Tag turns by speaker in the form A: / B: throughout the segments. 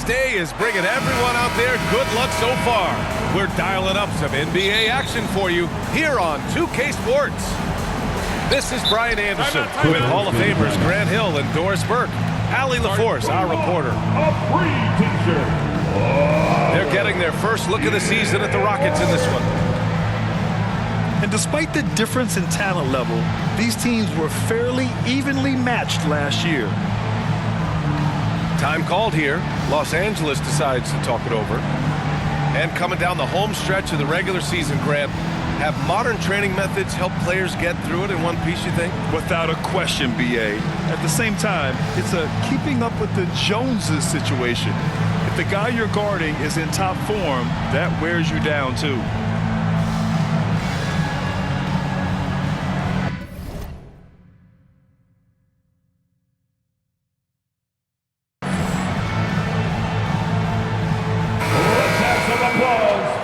A: Day is bringing everyone out there good luck so far. We're dialing up some NBA action for you here on 2K Sports. This is Brian Anderson with Hall of Famers Grant Hill and Doris Burke. Allie LaForce, our reporter. They're getting their first look of the season at the Rockets in this one.
B: And despite the difference in talent level, these teams were fairly evenly matched last year.
A: Time called here. Los Angeles decides to talk it over. And coming down the home stretch of the regular season, Grant, have modern training methods help players get through it in one piece, you think?
B: Without a question, B.A. At the same time, it's a keeping up with the Joneses situation. If the guy you're guarding is in top form, that wears you down too.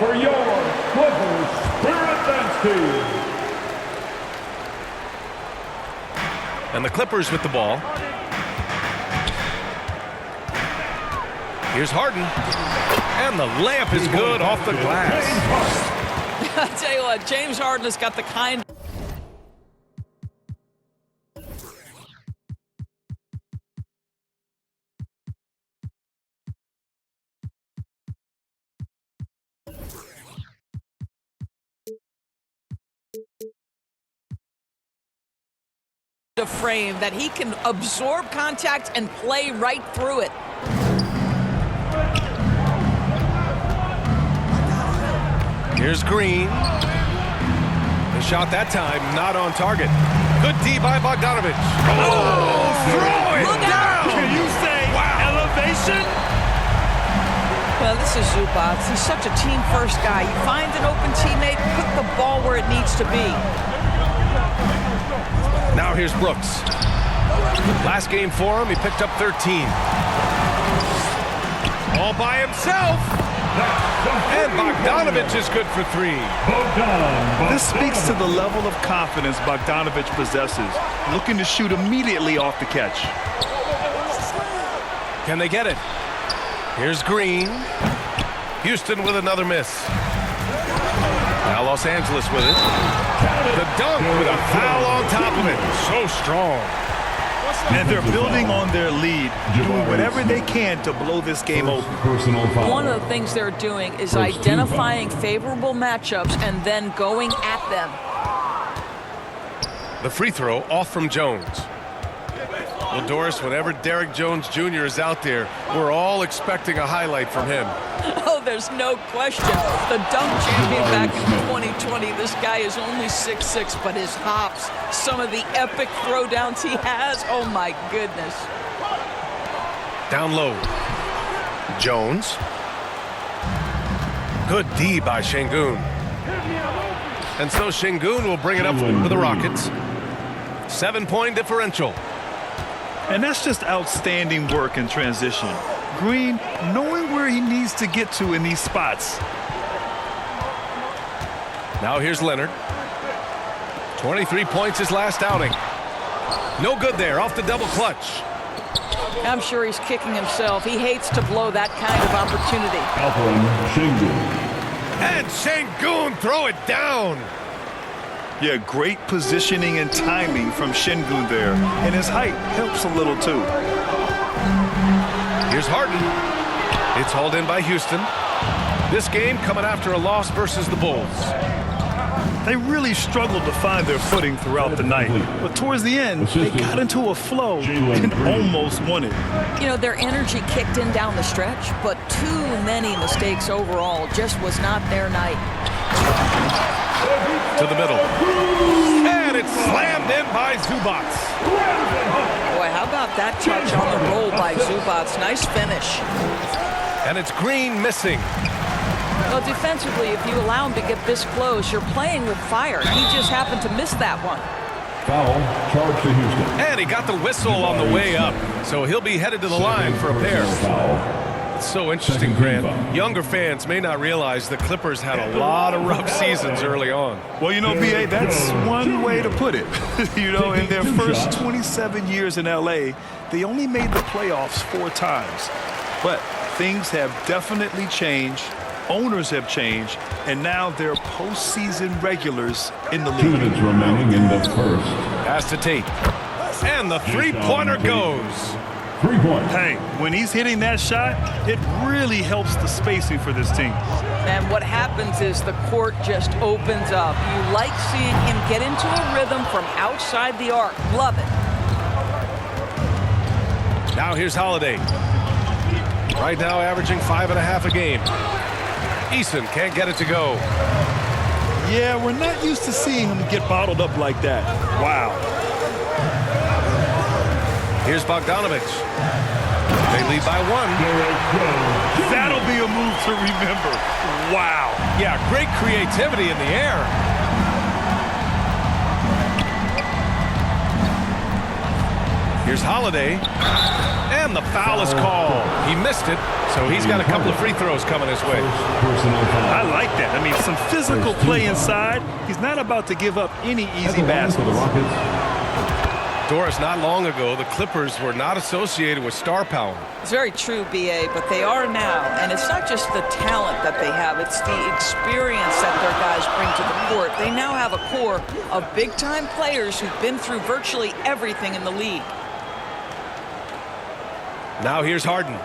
C: For your Clippers Spirit Dance Team.
A: And the Clippers with the ball. Here's Harden. And the layup is good off the glass.
D: I tell you what, James Harden has got the kind of frame that he can absorb contact and play right through it.
A: Here's Green. The shot that time not on target. Good D by Bogdanović. Oh, throw it down!
B: Can you say elevation?
D: Well, this is Zubac. He's such a team-first guy. He finds an open teammate, put the ball where it needs to be.
A: Now here's Brooks. Last game for him, he picked up 13. All by himself. And Bogdanović is good for three.
B: This speaks to the level of confidence Bogdanović possesses, looking to shoot immediately off the catch.
A: Can they get it? Here's Green. Houston with another miss. Now Los Angeles with it. The dunk with a foul on top of it. So strong.
B: And they're building on their lead, doing whatever they can to blow this game open.
D: One of the things they're doing is identifying favorable matchups and then going at them.
A: The free throw off from Jones. Well, Doris, whenever Derrick Jones Jr. is out there, we're all expecting a highlight from him.
D: Oh, there's no question. The dunk champion back in 2020. This guy is only 6'6", but his hops, some of the epic throwdowns he has, oh my goodness.
A: Down low. Jones. Good D by Şengün. And so Şengün will bring it up for the Rockets. 7-point differential.
B: And that's just outstanding work in transition. Green knowing where he needs to get to in these spots.
A: Now here's Leonard. 23 points his last outing. No good there, off the double clutch.
D: I'm sure he's kicking himself. He hates to blow that kind of opportunity.
A: And Şengün throw it down.
B: Yeah, great positioning and timing from Şengün there. And his height helps a little too.
A: Here's Harden. It's hauled in by Houston. This game coming after a loss versus the Bulls.
B: They really struggled to find their footing throughout the night. But towards the end, they got into a flow and almost won it.
D: You know, their energy kicked in down the stretch, but too many mistakes overall. Just was not their night.
A: To the middle. And it's slammed in by Zubac.
D: Boy, how about that touch on the roll by Zubac? Nice finish.
A: And it's Green missing.
D: Well, defensively, if you allow him to get this close, you're playing with fire. He just happened to miss that one.
C: Foul, charge to Houston.
A: And he got the whistle on the way up, so he'll be headed to the line for a pair. It's so interesting, Grant. Younger fans may not realize the Clippers had a lot of rough seasons early on.
B: Well, you know, B.A., that's one way to put it. You know, in their first 27 years in L.A., they only made the playoffs 4 times. But things have definitely changed. Owners have changed, and now they're postseason regulars in the league.
C: 2 minutes remaining in the first.
A: Pass to Tate. And the three-pointer goes.
C: 3 points.
B: Hey, when he's hitting that shot, it really helps the spacing for this team.
D: And what happens is the court just opens up. You like seeing him get into a rhythm from outside the arc. Love it.
A: Now here's Holiday. Right now averaging 5.5 a game. Eason can't get it to go.
B: Yeah, we're not used to seeing him get bottled up like that. Wow.
A: Here's Bogdanovich. They lead by 1.
B: That'll be a move to remember. Wow.
A: Yeah, great creativity in the air. Here's Holiday. And the foul is called. He missed it, so he's got a couple of free throws coming his way.
B: I like that. I mean, some physical play inside. He's not about to give up any easy baskets.
A: Doris, not long ago, the Clippers were not associated with star power.
D: It's very true, B.A., but they are now. And it's not just the talent that they have. It's the experience that their guys bring to the court. They now have a core of big-time players who've been through virtually everything in the league.
A: Now here's Harden.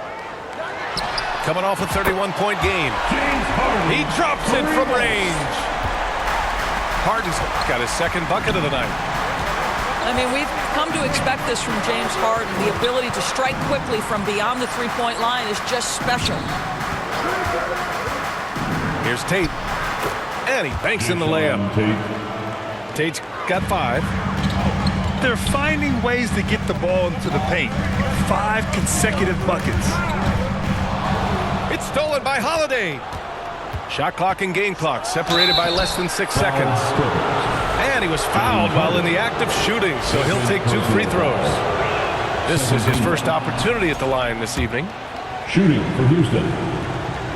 A: Coming off a 31-point game. He drops it from range. Harden's got his second bucket of the night.
D: I mean, we've come to expect this from James Harden. The ability to strike quickly from beyond the three-point line is just special.
A: Here's Tate. And he banks in the layup. Tate's got 5.
B: They're finding ways to get the ball into the paint. 5 consecutive buckets.
A: It's stolen by Holiday. Shot clock and game clock separated by less than 6 seconds. And he was fouled while in the act of shooting, so he'll take 2 free throws. This is his first opportunity at the line this evening.
C: Shooting for Houston,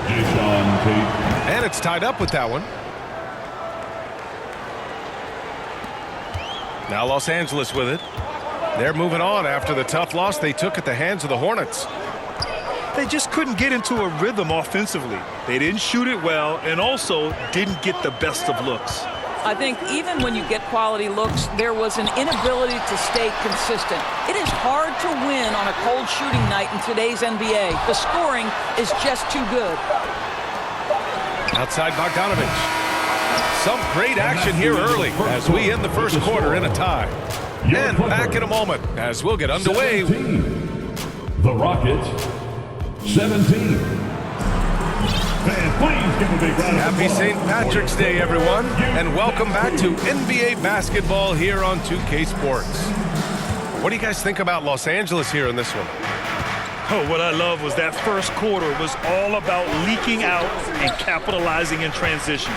C: Jason Tate.
A: And it's tied up with that one. Now Los Angeles with it. They're moving on after the tough loss they took at the hands of the Hornets.
B: They just couldn't get into a rhythm offensively. They didn't shoot it well and also didn't get the best of looks.
D: I think even when you get quality looks, there was an inability to stay consistent. It is hard to win on a cold shooting night in today's NBA. The scoring is just too good.
A: Outside Bogdanovich. Some great action here early as we end the first quarter in a tie. And back in a moment as we'll get underway.
C: 17. The Rockets, 17.
A: Happy St. Patrick's Day, everyone, and welcome back to NBA basketball here on 2K Sports. What do you guys think about Los Angeles here in this one?
B: Oh, what I love was that first quarter was all about leaking out and capitalizing in transition.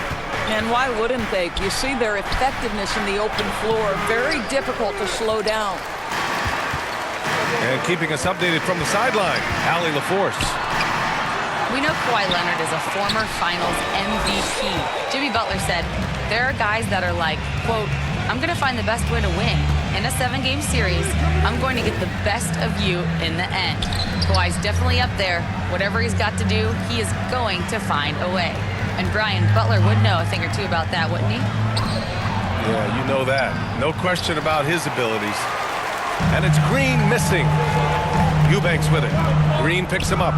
D: And why wouldn't they? You see their effectiveness in the open floor. Very difficult to slow down.
A: And keeping us updated from the sideline, Allie LaForce.
E: We know Kawhi Leonard is a former Finals MVP. Jimmy Butler said, there are guys that are like, quote, I'm going to find the best way to win. In a 7-game series, I'm going to get the best of you in the end. Kawhi's definitely up there. Whatever he's got to do, he is going to find a way. And Brian, Butler would know a thing or two about that, wouldn't he?
A: Yeah, you know that. No question about his abilities. And it's Green missing. Eubanks with it. Green picks him up.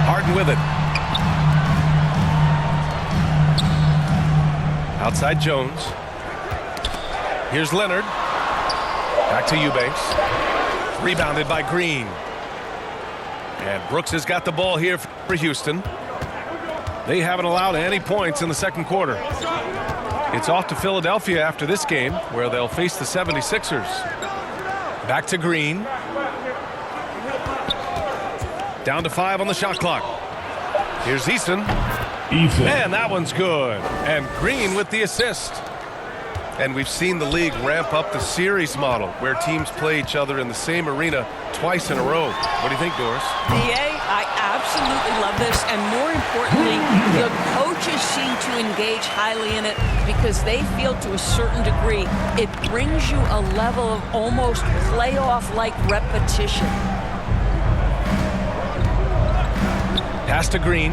A: Harden with it. Outside Jones. Here's Leonard. Back to Eubanks. Rebounded by Green. And Brooks has got the ball here for Houston. They haven't allowed any points in the second quarter. It's off to Philadelphia after this game, where they'll face the 76ers. Back to Green. Down to 5 on the shot clock. Here's Eason. And that one's good. And Green with the assist. And we've seen the league ramp up the series model, where teams play each other in the same arena twice in a row. What do you think, Doris?
D: I absolutely love this, and more importantly, the coaches seem to engage highly in it because they feel to a certain degree it brings you a level of almost playoff-like repetition.
A: Pass to Green.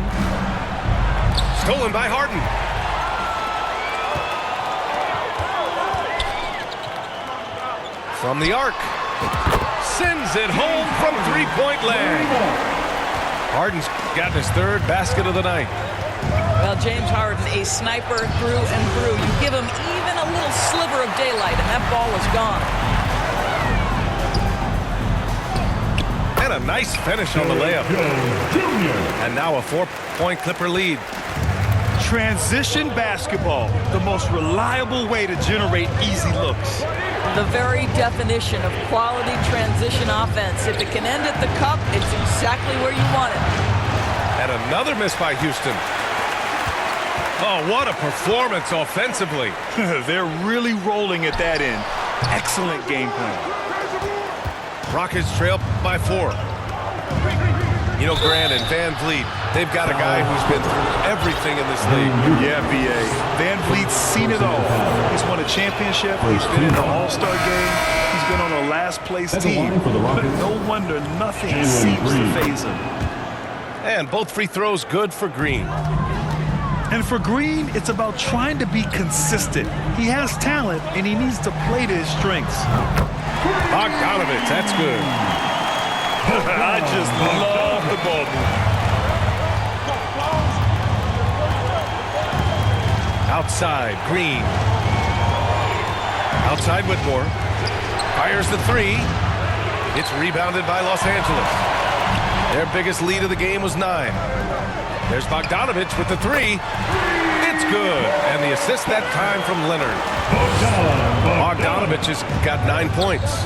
A: Stolen by Harden. From the arc. Sends it home from three-point land. Harden's gotten his third basket of the night.
D: Well, James Harden, a sniper through and through. You give him even a little sliver of daylight, and that ball is gone.
A: And a nice finish on the layup. And now a 4-point Clipper lead.
B: Transition basketball, the most reliable way to generate easy looks.
D: The very definition of quality transition offense. If it can end at the cup, it's exactly where you want it.
A: And another miss by Houston. Oh, what a performance offensively.
B: They're really rolling at that end. Excellent game plan.
A: Rockets trail by 4. You know, Grant and Van Vliet, they've got a guy who's been through everything in this league.
B: Yeah, B.A. Van Vliet's seen it all. He's won a championship. He's been in the All-Star game. He's been on a last-place team. But no wonder nothing seems to faze him.
A: And both free throws good for Green.
B: And for Green, it's about trying to be consistent. He has talent, and he needs to play to his strengths.
A: Bogdanovich, that's good.
B: I just love the ball movement.
A: Outside, Green. Outside, Whitmore. Fires the 3. It's rebounded by Los Angeles. Their biggest lead of the game was 9. There's Bogdanovich with the 3. It's good. And the assist that time from Leonard. Bogdanovich has got 9 points.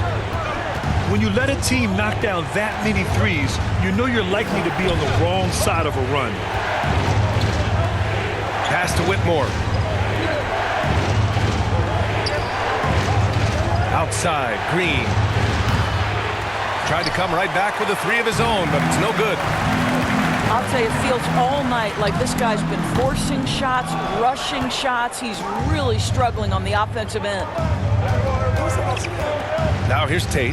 B: When you let a team knock down that many threes, you know you're likely to be on the wrong side of a run.
A: Pass to Whitmore. Outside, Green. Tried to come right back with a 3 of his own, but it's no good.
D: I'll tell you, it feels all night like this guy's been forcing shots, rushing shots. He's really struggling on the offensive end.
A: Now here's Tate.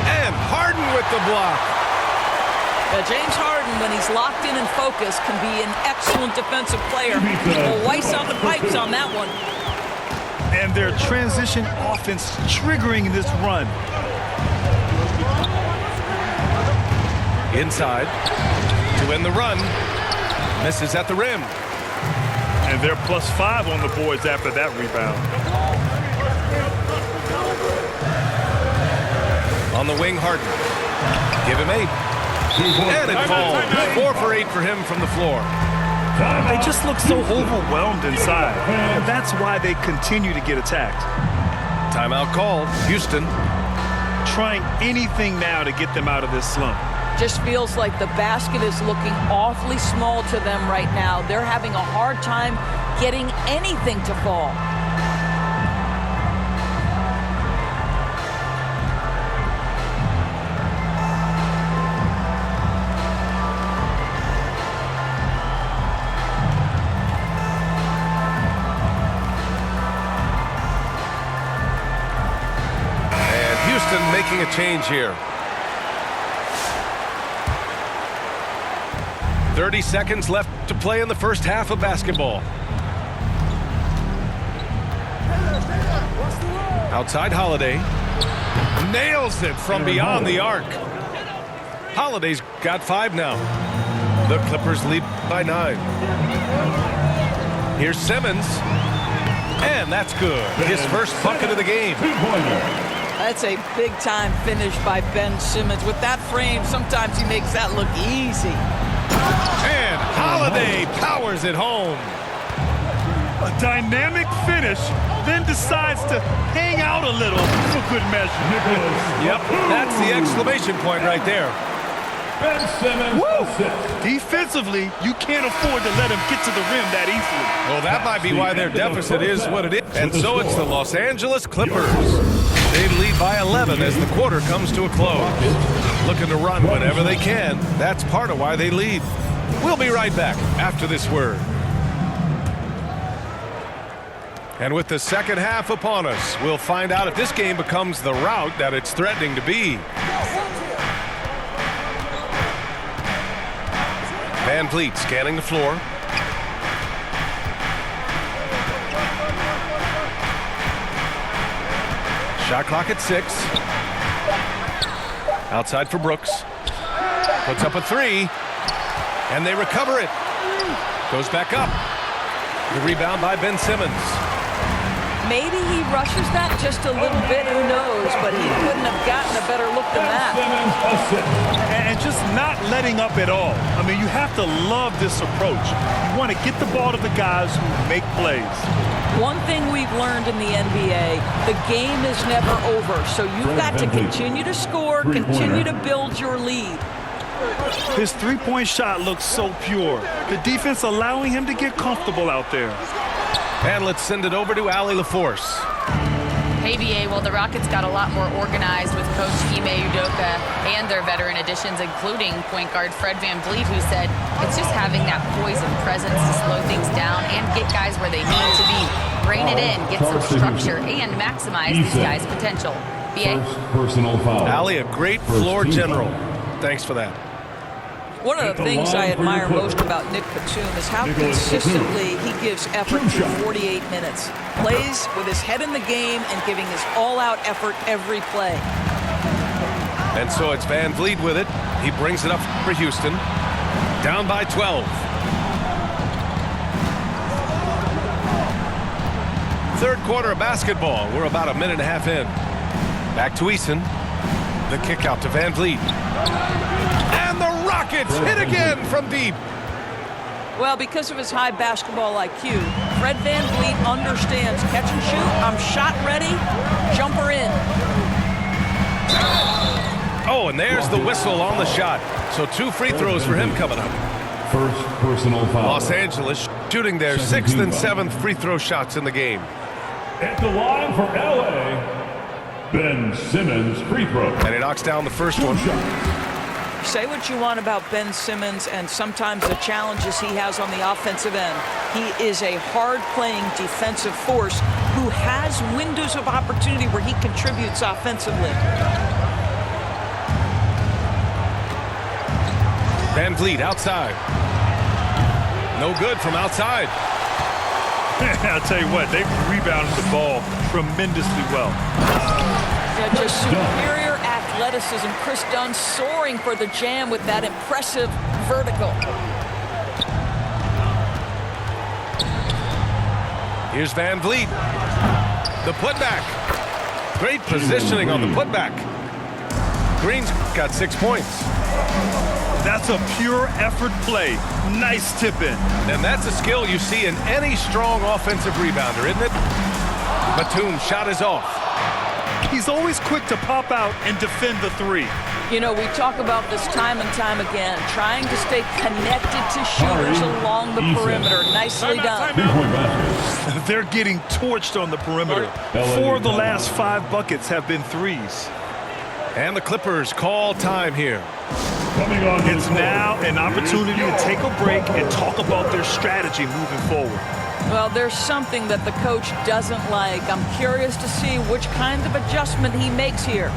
A: And Harden with the block.
D: James Harden, when he's locked in and focused, can be an excellent defensive player. Well, Weiss on the pipes on that one.
B: And their transition offense triggering this run.
A: Inside to end the run. Misses at the rim.
B: And they're +5 on the boards after that rebound.
A: On the wing, Harden. Give him 8. And it falls. 4 for 8 for him from the floor.
B: They just look so overwhelmed inside. And that's why they continue to get attacked.
A: Timeout called. Houston.
B: Trying anything now to get them out of this slump.
D: Just feels like the basket is looking awfully small to them right now. They're having a hard time getting anything to fall.
A: Making a change here. 30 seconds left to play in the first half of basketball. Outside Holiday. Nails it from beyond the arc. Holiday's got 5 now. The Clippers lead by 9. Here's Simmons. And that's good. His first bucket of the game.
D: That's a big-time finish by Ben Simmons. With that frame, sometimes he makes that look easy.
A: And Holiday powers it home.
B: A dynamic finish, then decides to hang out a little for good measure.
A: Yep, that's the exclamation point right there.
C: Ben Simmons assists.
B: Defensively, you can't afford to let him get to the rim that easily.
A: Well, that might be why their deficit is what it is. And so it's the Los Angeles Clippers. They lead by 11 as the quarter comes to a close. Looking to run whenever they can. That's part of why they lead. We'll be right back after this word. And with the second half upon us, we'll find out if this game becomes the rout that it's threatening to be. Van Vliet scanning the floor. Shot clock at 6. Outside for Brooks. Puts up a 3. And they recover it. Goes back up. The rebound by Ben Simmons.
D: Maybe he rushes that just a little bit, who knows, but he couldn't have gotten a better look than that.
B: And just not letting up at all. I mean, you have to love this approach. You want to get the ball to the guys who make plays.
D: One thing we've learned in the NBA, the game is never over, so you've got to continue to score, continue to build your lead.
B: His three-point shot looks so pure. The defense allowing him to get comfortable out there.
A: And let's send it over to Allie LaForce.
E: Hey, BA, well, the Rockets got a lot more organized with Coach Ime Udoka and their veteran additions, including point guard Fred Van Vliet, who said it's just having that poise and presence to slow things down and get guys where they need to be. Rein it in, get some structure, and maximize these guys' potential. BA?
C: Personal foul.
A: Allie, a great floor general. Thanks for that.
D: One of the things I admire most about Nick Batum is how consistently he gives effort through 48 minutes. Plays with his head in the game and giving his all-out effort every play.
A: And so it's Van Vliet with it. He brings it up for Houston. Down by 12. Third quarter of basketball. We're about a minute and a half in. Back to Eason. The kick out to Van Vliet. And the Rockets hit again from deep.
D: Well, because of his high basketball IQ, Fred Van Vliet understands catch and shoot. I'm shot ready. Jumper in.
A: Oh, and there's the whistle on the shot. So 2 free throws for him coming up.
C: First personal foul.
A: Los Angeles shooting their 6th and 7th free throw shots in the game.
C: At the line for LA, Ben Simmons free throw.
A: And he knocks down the first one.
D: Say what you want about Ben Simmons and sometimes the challenges he has on the offensive end. He is a hard-playing defensive force who has windows of opportunity where he contributes offensively.
A: Van Vliet outside. No good from outside.
B: I'll tell you what, they've rebounded the ball tremendously well.
D: Yeah, just superior athleticism. Chris Dunn soaring for the jam with that impressive vertical.
A: Here's Van Vliet. The putback. Great positioning on the putback. Green's got 6 points.
B: That's a pure effort play. Nice tip in.
A: And that's a skill you see in any strong offensive rebounder, isn't it? Batum's shot is off.
B: He's always quick to pop out and defend the 3.
D: You know, we talk about this time and time again, trying to stay connected to shooters along the perimeter. Nicely done.
B: They're getting torched on the perimeter. 4 of the last 5 buckets have been 3s.
A: And the Clippers call time here.
B: It's now an opportunity to take a break and talk about their strategy moving forward.
D: Well, there's something that the coach doesn't like. I'm curious to see which kind of adjustment he makes here.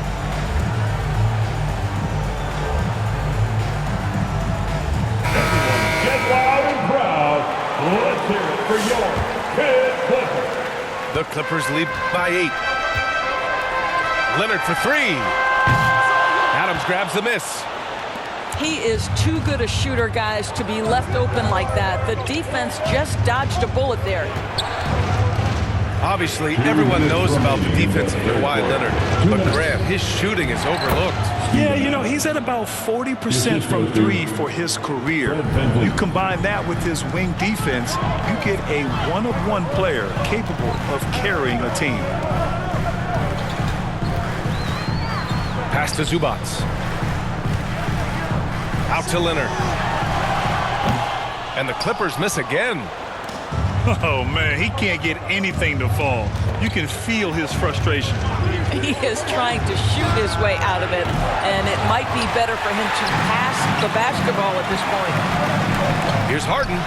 C: Get loud and proud. Let's hear it for your Kid Clippers.
A: The Clippers lead by 8. Leonard for 3. Adams grabs the miss.
D: He is too good a shooter, guys, to be left open like that. The defense just dodged a bullet there.
A: Obviously, everyone knows about the defense of Kawhi Leonard, but Graham, his shooting is overlooked.
B: Yeah, you know, he's at about 40% from 3 for his career. You combine that with his wing defense, you get a one-of-one player capable of carrying a team.
A: Pass to Zubats. Out to Leonard. And the Clippers miss again.
B: Oh, man, he can't get anything to fall. You can feel his frustration.
D: He is trying to shoot his way out of it, and it might be better for him to pass the basketball at this point.
A: Here's Harden.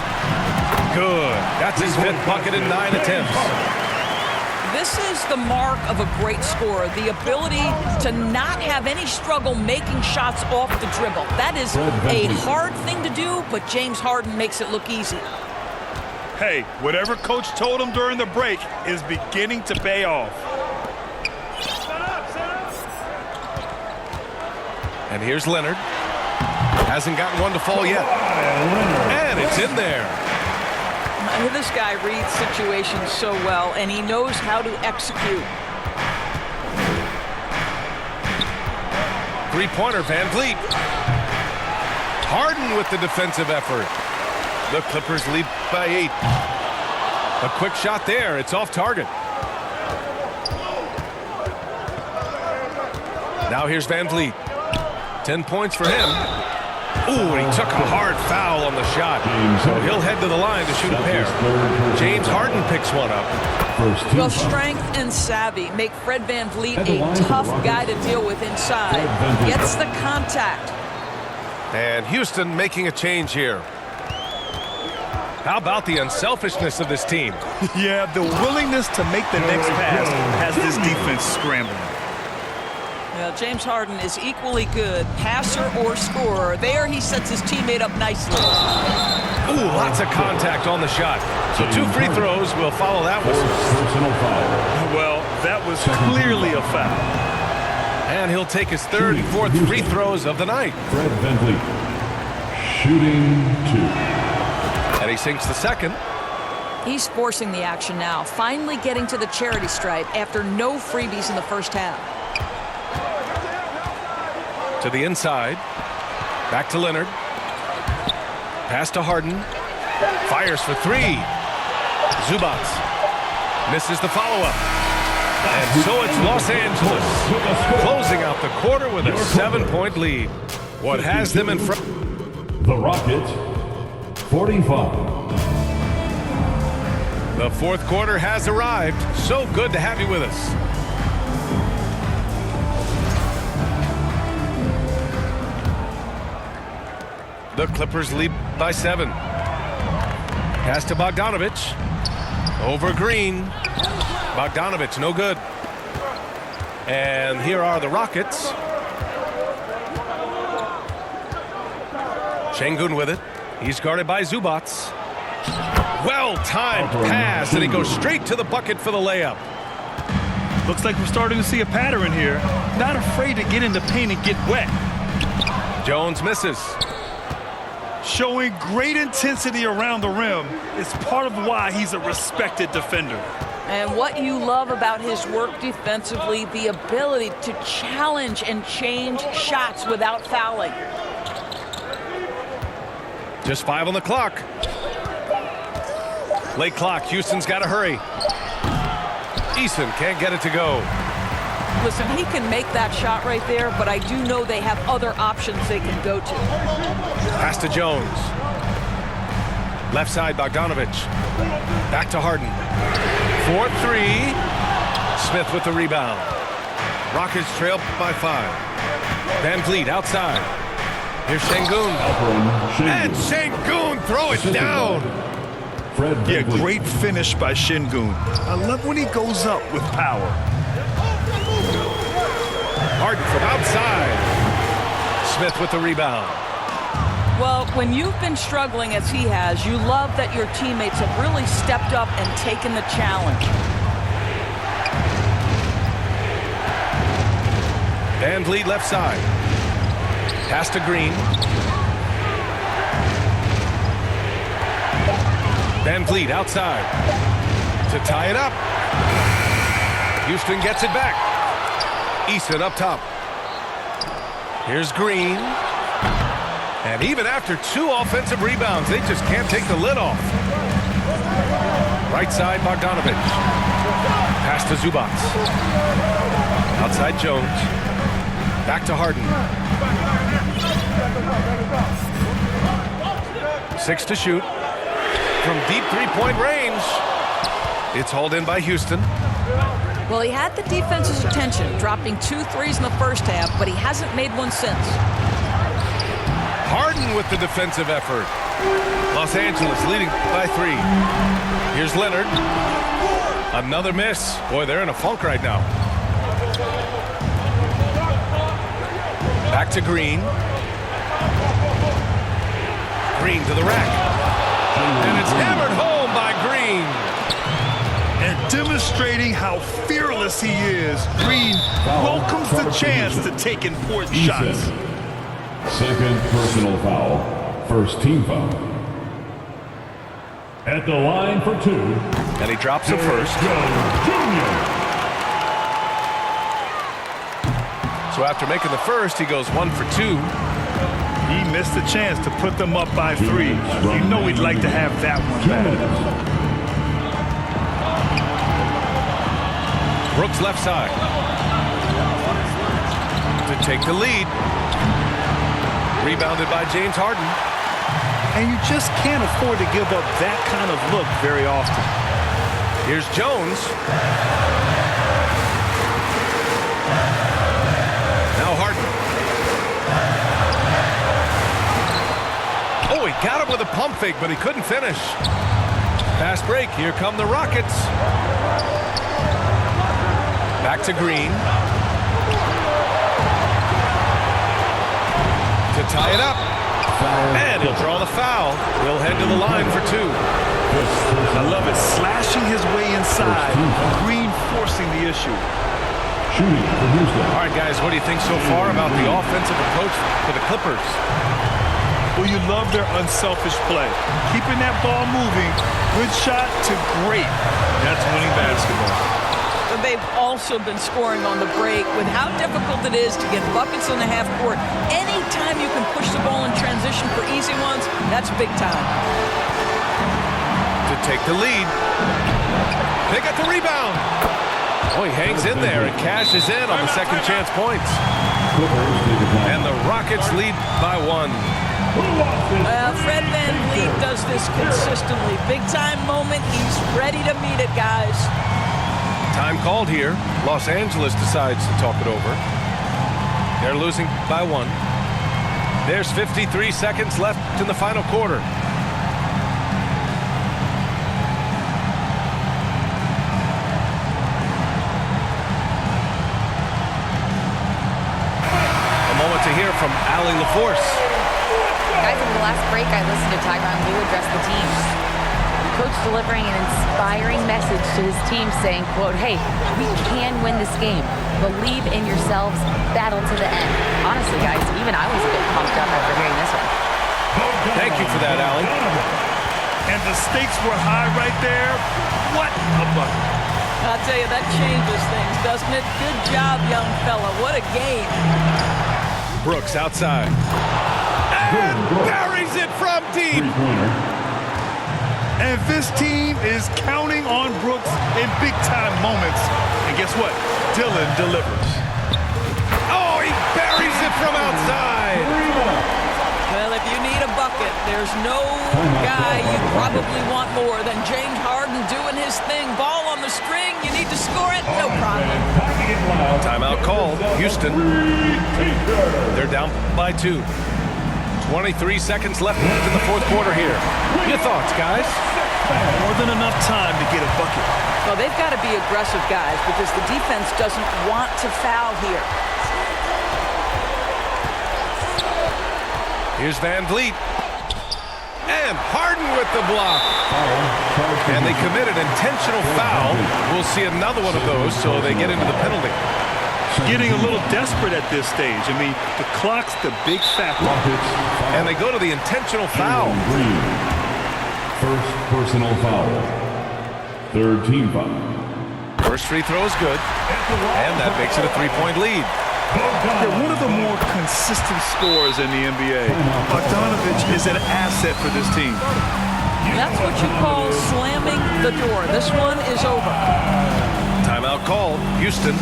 A: Good. That's his 5th bucket in 9 attempts.
D: This is the mark of a great scorer, the ability to not have any struggle making shots off the dribble. That is a hard thing to do, but James Harden makes it look easy.
B: Hey, whatever coach told him during the break is beginning to pay off.
A: And here's Leonard. Hasn't gotten one to fall yet. And it's in there.
D: This guy reads situations so well, and he knows how to execute.
A: Three-pointer, Van Vliet. Harden with the defensive effort. The Clippers lead by 8. A quick shot there. It's off target. Now here's Van Vliet. 10 points for him. Ooh, and he took a hard foul on the shot. So he'll head to the line to shoot a pair. James Harden picks one up.
D: Well, strength and savvy make Fred Van Vliet a tough guy to deal with inside. Gets the contact.
A: And Houston making a change here. How about the unselfishness of this team?
B: Yeah, the willingness to make the next pass has this defense scrambling.
D: Well, James Harden is equally good, passer or scorer. There he sets his teammate up nicely.
A: Ooh, lots of contact on the shot. So 2 free throws will follow that one.
B: Well, that was clearly a foul.
A: And he'll take his 3rd and 4th free throws of the night.
C: Fred VanVleet, shooting 2.
A: And he sinks the 2nd.
D: He's forcing the action now, finally getting to the charity stripe after no freebies in the first half.
A: To the inside. Back to Leonard. Pass to Harden. Fires for 3. Zubats misses the follow-up. And so it's Los Angeles closing out the quarter with a 7-point lead. What has them in front?
C: The Rockets, 45.
A: The 4th quarter has arrived. So good to have you with us. The Clippers lead by 7. Pass to Bogdanovic. Over Green. Bogdanovic, no good. And here are the Rockets. Şengün with it. He's guarded by Zubats. Well-timed pass, and he goes straight to the bucket for the layup.
B: Looks like we're starting to see a pattern here. Not afraid to get in the paint and get wet.
A: Jones misses.
B: Showing great intensity around the rim is part of why he's a respected defender.
D: And what you love about his work defensively, the ability to challenge and change shots without fouling.
A: Just 5 on the clock. Late clock. Houston's got to hurry. Eason can't get it to go.
D: Listen, he can make that shot right there, but I do know they have other options they can go to.
A: Pass to Jones. Left side, Bogdanovic. Back to Harden. 4-3. Smith with the rebound. Rockets trail by 5. Van Vliet outside. Here's Şengün. And Şengün throw it down.
B: Yeah, great finish by Şengün. I love when he goes up with power.
A: Harden from outside. Smith with the rebound.
D: Well, when you've been struggling as he has, you love that your teammates have really stepped up and taken the challenge.
A: Van Vliet left side. Pass to Green. Van Vliet outside to tie it up. Houston gets it back. Easton up top. Here's Green. And even after 2 offensive rebounds, they just can't take the lid off. Right side, Bogdanovic. Pass to Zubats. Outside Jones. Back to Harden. 6 to shoot. From deep 3-point range. It's hauled in by Houston.
D: Well, he had the defense's attention, dropping 2 threes in the first half, but he hasn't made one since.
A: Harden with the defensive effort. Los Angeles leading by 3. Here's Leonard. Another miss. Boy, they're in a funk right now. Back to Green. Green to the rack. And it's hammered home by Green.
B: And demonstrating how fearless he is, Green welcomes the chance to take important shots.
C: Second personal foul. First team foul. At the line for 2.
A: And he drops it first. So after making the first, he goes 1 for 2.
B: He missed a chance to put them up by 3. You know he'd like to have that one back.
A: Brooks left side. To take the lead. Rebounded by James Harden.
B: And you just can't afford to give up that kind of look very often.
A: Here's Jones. Now Harden. Oh, he got him with a pump fake, but he couldn't finish. Fast break. Here come the Rockets. Back to Green. To tie it up. And he'll draw the foul. He'll head to the line for 2.
B: I love it. Slashing his way inside. Green forcing the issue.
A: All right, guys, what do you think so far about the offensive approach for the Clippers?
B: Well, you love their unselfish play. Keeping that ball moving. Good shot to great. That's winning basketball.
D: But they've also been scoring on the break with how difficult it is to get buckets in the half court. Anytime you can push the ball in transition for easy ones, that's big time.
A: To take the lead. They got the rebound. Oh, he hangs in there and cashes in on the second chance points. And the Rockets lead by 1.
D: Fred VanVleet does this consistently. Big time moment. He's ready to meet it, guys.
A: Time called here. Los Angeles decides to talk it over. They're losing by 1. There's 53 seconds left in the final quarter. A moment to hear from Allie LaForce.
E: Guys, in the last break, I listened to Tyronn Lue address the team. Coach delivering an inspiring message to his team saying, quote, hey, we can win this game. Believe in yourselves. Battle to the end. Honestly, guys, even I was a bit pumped up after hearing this one.
A: Thank you for that, Allie.
B: And the stakes were high right there. What a bucket.
D: I'll tell you, that changes things, doesn't it? Good job, young fella. What a game.
A: Brooks outside. And buries it from deep.
B: And this team is counting on Brooks in big-time moments. And guess what? Dillon delivers.
A: Oh, he buries it from outside.
D: Well, if you need a bucket, there's no guy you probably want more than James Harden doing his thing. Ball on the string, you need to score it, no problem.
A: Timeout called. Houston. They're down by 2. 23 seconds left in the fourth quarter here. Your thoughts, guys?
B: More than enough time to get a bucket.
D: Well, they've got to be aggressive, guys, because the defense doesn't want to foul here.
A: Here's VanVleet. And Harden with the block. And they committed intentional foul. We'll see another one of those, so they get into the penalty.
B: Getting a little desperate at this stage. I mean, the clock's the big factor.
A: And they go to the intentional foul.
C: First personal foul. Third team foul.
A: First free throw is good. And that makes it a 3-point lead.
B: They're one of the more consistent scorers in the NBA. Bogdanovich is an asset for this team.
D: That's what you call slamming the door. This one is over.
A: Timeout called. Houston.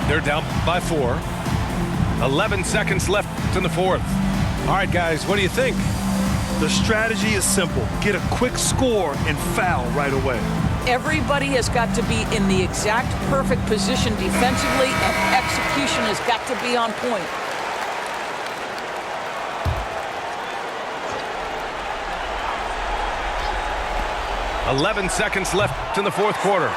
A: They're down by 4. 11 seconds left in the fourth. All right, guys, what do you think?
B: The strategy is simple. Get a quick score and foul right away.
D: Everybody has got to be in the exact perfect position defensively, and execution has got to be on point.
A: .11 seconds left in the fourth quarter.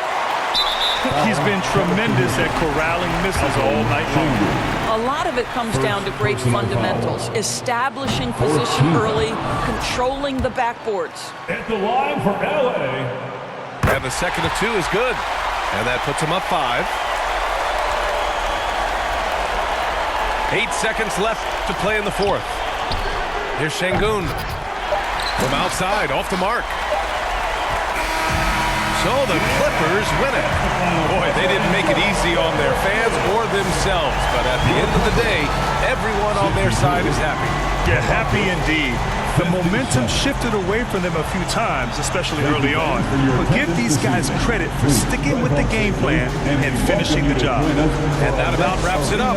B: He's been tremendous at corralling misses all night long.
D: A lot of it comes down to great fundamentals, establishing position early, controlling the backboards.
C: At the line for LA.
A: And the second of 2 is good. And that puts him up 5. 8 seconds left to play in the fourth. Here's Şengün. From outside, off the mark. So the Clippers win it. Boy, they didn't make it easy on their fans or themselves. But at the end of the day, everyone on their side is happy.
B: Yeah, happy indeed. The momentum shifted away from them a few times, especially early on. But give these guys credit for sticking with the game plan and finishing the job.
A: And that about wraps it up.